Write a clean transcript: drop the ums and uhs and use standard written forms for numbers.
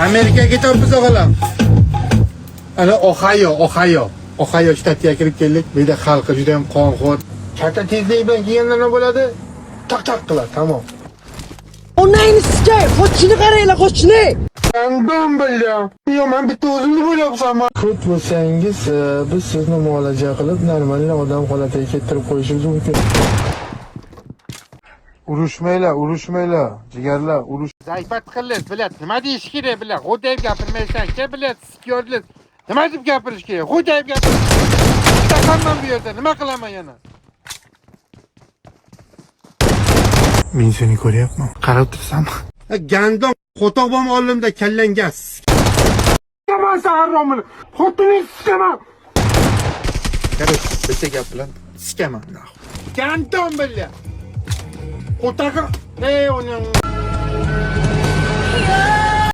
Amerikaga ketamiz o'g'lim. Ana Ohio shtatiga kirib keldik. Bu yerda xalqi juda ham qonxo'r. Katta tezlik bilan kelganda nima bo'ladi? Taq qiladi, tamom. Onangni sikay, qochishni qaranglar, qochishni. Andan bildim. Yo, men bitta o'zimni bo'lyapman. Kut bo'lsangiz, biz sizni muolaja qilib, normal odam holatiga keltirib qo'yishimiz mumkin. Urushmaylar, jigarlar, urush. Zayfat qilib, bilad, nima deyish kerak, bilad. Xo'jayib gapirmaysan-ki, bilad, sikyorlik. Nima deb gapirish kerak? Xo'jayib gapirish. Taqamman bu yerda, nima qilaman yana? Men seni ko'ryapman. Qarab tursanmi? Gandon qo'toq bo'lm olimda kallangas. Sikaman saharromini. Xotining sikaman. Qarang, bitta gap bilan sikaman. Gandon bilya. Qo'tog'i, uning